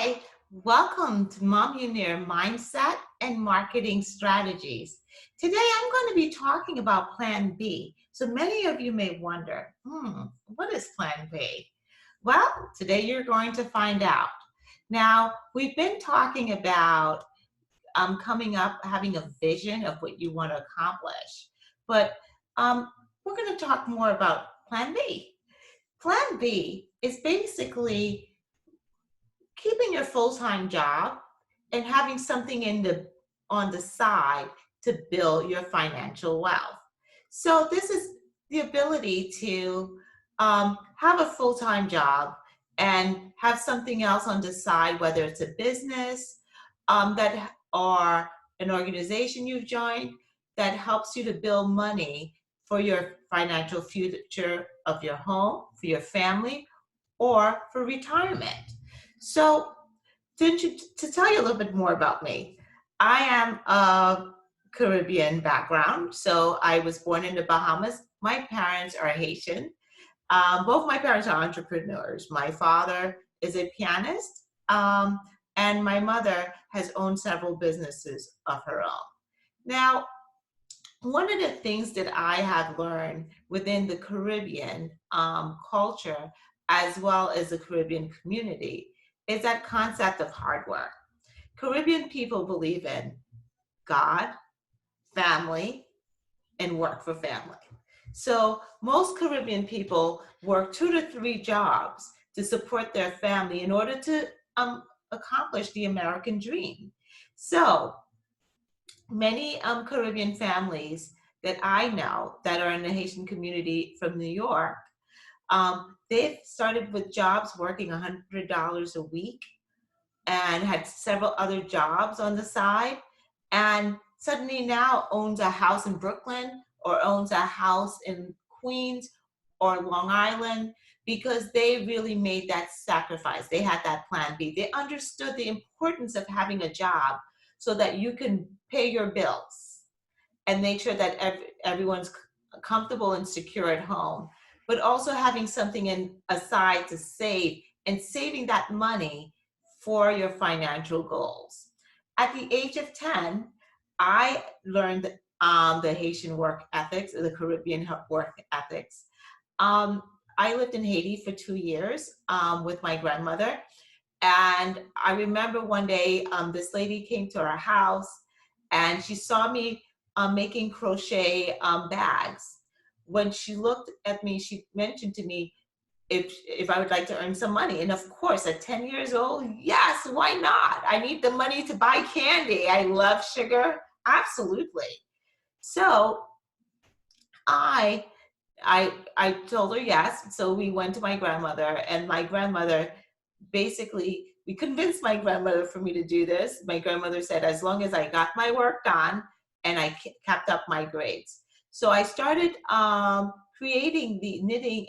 Hi, welcome to Momunir Mindset and Marketing Strategies. Today I'm going to be talking about Plan B. So many of you may wonder, what is Plan B? Well, today you're going to find out. Now, we've been talking about coming up, having a vision of what you want to accomplish, but we're going to talk more about Plan B. Plan B is basically keeping your full-time job and having something on the side to build your financial wealth. So this is the ability to have a full-time job and have something else on the side, whether it's a business that or an organization you've joined that helps you to build money for your financial future of your home, for your family, or for retirement. So to tell you a little bit more about me, I am a Caribbean background. So I was born in the Bahamas. My parents are Haitian. Both my parents are entrepreneurs. My father is a pianist, and my mother has owned several businesses of her own. Now, one of the things that I have learned within the Caribbean culture, as well as the Caribbean community, is that concept of hard work. Caribbean people believe in God, family, and work for family. So most Caribbean people work 2 to 3 jobs to support their family in order to accomplish the American dream. So many Caribbean families that I know that are in the Haitian community from New York, they've started with jobs working $100 a week and had several other jobs on the side, and suddenly now owns a house in Brooklyn or owns a house in Queens or Long Island because they really made that sacrifice. They had that plan B. They understood the importance of having a job so that you can pay your bills and make sure that everyone's comfortable and secure at home, but also having something aside to save and saving that money for your financial goals. At the age of 10, I learned the Haitian work ethics, the Caribbean work ethics. I lived in Haiti for 2 years with my grandmother. And I remember one day this lady came to our house and she saw me making crochet bags. When she looked at me, she mentioned to me if I would like to earn some money. And of course, at 10 years old, yes, why not? I need the money to buy candy. I love sugar. Absolutely. So I told her yes. So we went to my grandmother, and my grandmother basically, we convinced my grandmother for me to do this. My grandmother said, as long as I got my work done and I kept up my grades. So I started creating the knitting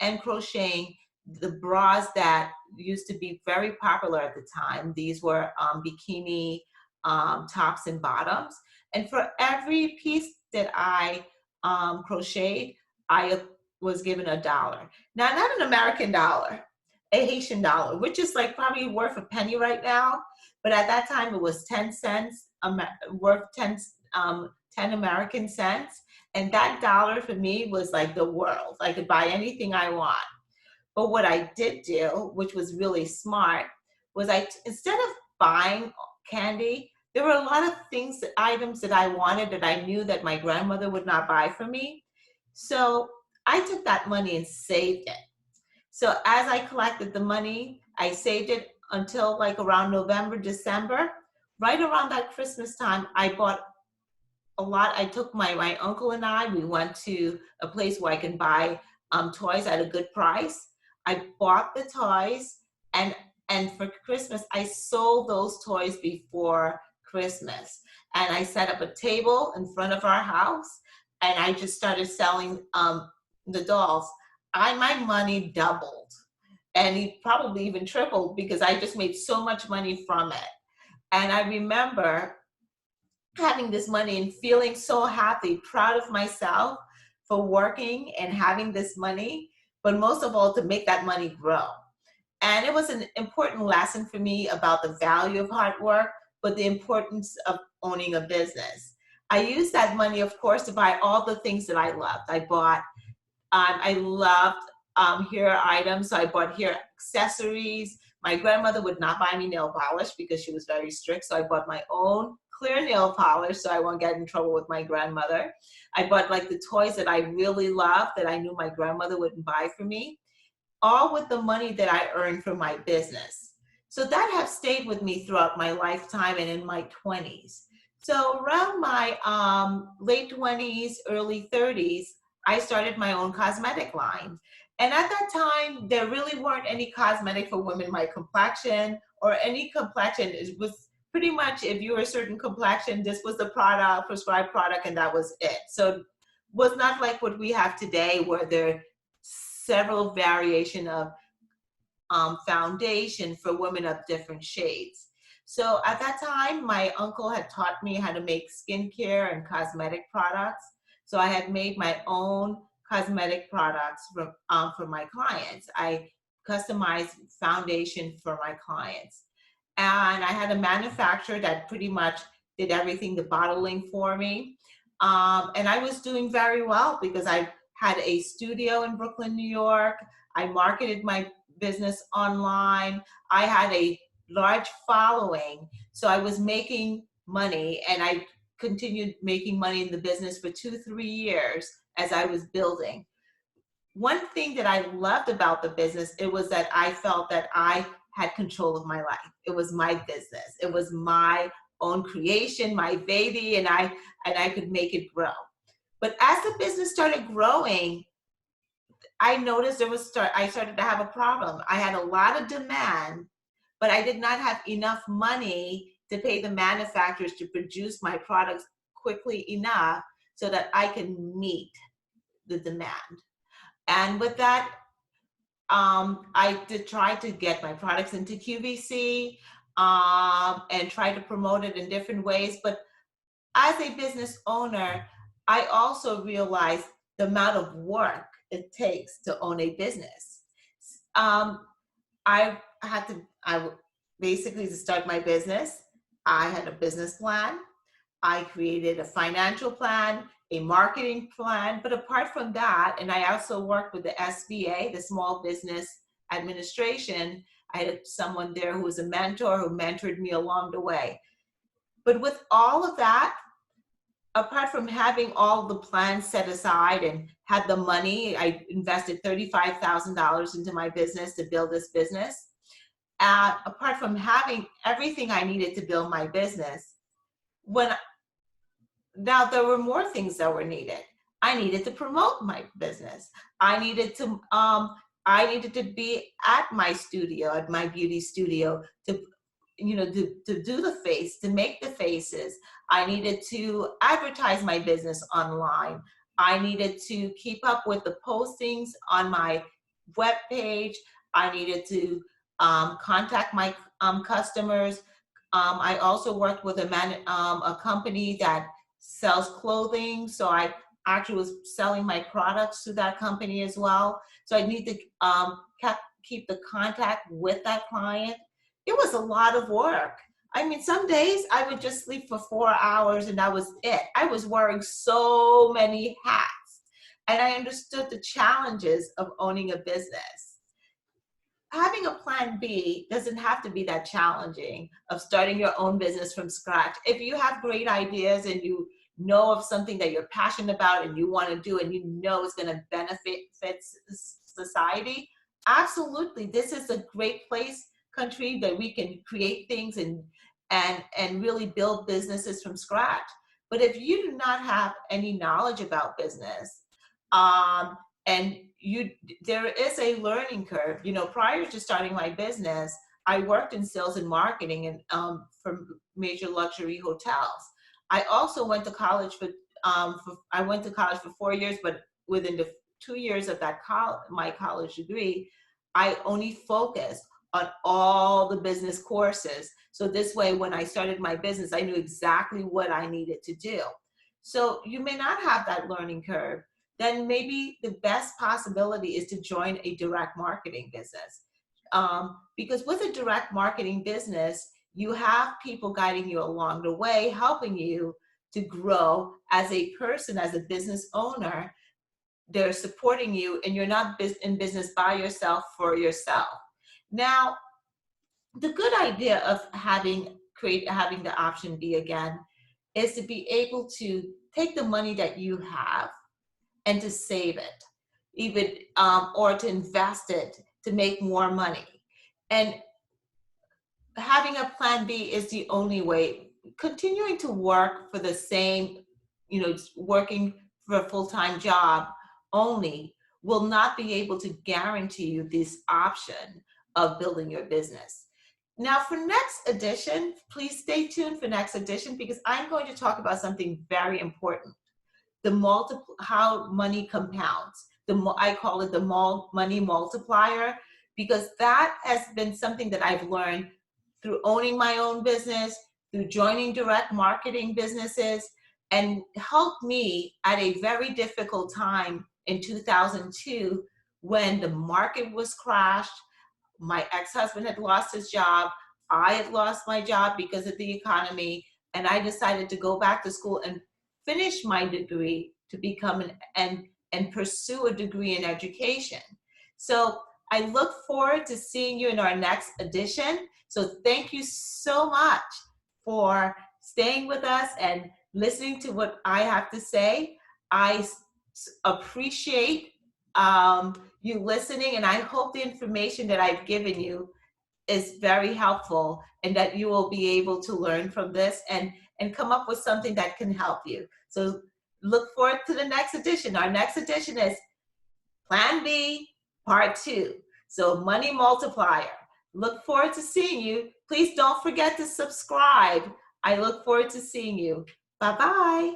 and crocheting the bras that used to be very popular at the time. These were bikini tops and bottoms. And for every piece that I crocheted, I was given $1. Now, not an American dollar, a Haitian dollar, which is like probably worth a penny right now. But at that time, it was 10 cents, worth 10 American cents. And that dollar for me was like the world. I could buy anything I want. But what I did do, which was really smart, was instead of buying candy, there were a lot of items that I wanted that I knew that my grandmother would not buy for me. So I took that money and saved it. So as I collected the money, I saved it until like around November, December. Right around that Christmas time, I bought a lot. I took my uncle and we went to a place where I can buy toys at a good price. I bought the toys, and for Christmas, I sold those toys before Christmas. And I set up a table in front of our house, and I just started selling the dolls. My money doubled, and it probably even tripled because I just made so much money from it. And I remember having this money and feeling so happy, proud of myself for working and having this money, but most of all to make that money grow. And it was an important lesson for me about the value of hard work, but the importance of owning a business. I used that money, of course, to buy all the things that I loved. I loved hair items, so I bought hair accessories. My grandmother would not buy me nail polish because she was very strict, so I bought my own clear nail polish so I won't get in trouble with my grandmother. I bought like the toys that I really loved that I knew my grandmother wouldn't buy for me, all with the money that I earned from my business. So that has stayed with me throughout my lifetime and in my 20s. So around my late 20s, early 30s, I started my own cosmetic line. And at that time, there really weren't any cosmetic for women my complexion or any complexion. It was pretty much if you were a certain complexion, this was the product, prescribed product, and that was it. So it was not like what we have today where there several variation of foundation for women of different shades. So at that time, my uncle had taught me how to make skincare and cosmetic products. So I had made my own cosmetic products for my clients. I customized foundation for my clients. And I had a manufacturer that pretty much did everything, the bottling for me. And I was doing very well because I had a studio in Brooklyn, New York. I marketed my business online. I had a large following. So I was making money, and I continued making money in the business for 2-3 years as I was building. One thing that I loved about the business, it was that I felt that I had control of my life. It was my business. It was my own creation, my baby, and I could make it grow. But as the business started growing, I noticed I started to have a problem. I had a lot of demand, but I did not have enough money to pay the manufacturers to produce my products quickly enough so that I can meet the demand. And with that, I did try to get my products into QVC and try to promote it in different ways. But as a business owner, I also realized the amount of work it takes to own a business. I had to, basically to start my business, I had a business plan. I created a financial plan, a marketing plan, but apart from that, and I also worked with the SBA, the Small Business Administration. I had someone there who was a mentor who mentored me along the way. But with all of that, apart from having all the plans set aside and had the money, I invested $35,000 into my business to build this business. Apart from having everything I needed to build my business, now there were more things that were needed. I needed to promote my business. I needed to be at my studio, at my beauty studio, to to do the face, to make the faces. I needed to advertise my business online. I needed to keep up with the postings on my webpage. I needed to contact my customers. I also worked with a company that sells clothing, so I actually was selling my products to that company as well. So I need to keep the contact with that client. It was a lot of work. I mean, some days I would just sleep for 4 hours and that was it. I was wearing so many hats, and I understood the challenges of owning a business. Having a plan B doesn't have to be that challenging of starting your own business from scratch. If you have great ideas and you know of something that you're passionate about and you want to do and you know it's going to benefit society, absolutely, this is a great country that we can create things and really build businesses from scratch. But if you do not have any knowledge about business, and there is a learning curve. Prior to starting my business, I worked in sales and marketing and for major luxury hotels. I also went to college I went to college for 4 years, but within the 2 years of my college degree, I only focused on all the business courses. So this way, when I started my business, I knew exactly what I needed to do. So you may not have that learning curve. Then maybe the best possibility is to join a direct marketing business. because with a direct marketing business, you have people guiding you along the way, helping you to grow as a person, as a business owner. They're supporting you, and you're not in business by yourself for yourself. Now, the good idea of having the option B again is to be able to take the money that you have and to save it, even or to invest it to make more money. And having a plan B is the only way. Continuing to work for the same, working for a full-time job only will not be able to guarantee you this option of building your business. Now, for next edition, please stay tuned for next edition, because I'm going to talk about something very important: how money compounds. I call it the money multiplier, because that has been something that I've learned through owning my own business, through joining direct marketing businesses, and helped me at a very difficult time in 2002 when the market was crashed. My ex-husband had lost his job. I had lost my job because of the economy. And I decided to go back to school and finish my degree to become and pursue a degree in education. So I look forward to seeing you in our next edition. So thank you so much for staying with us and listening to what I have to say. I appreciate you listening, and I hope the information that I've given you is very helpful, and that you will be able to learn from this and come up with something that can help you. So look forward to the next edition. Our next edition is Plan B Part 2. So money multiplier. Look forward to seeing you. Please don't forget to subscribe. I look forward to seeing you. Bye-bye.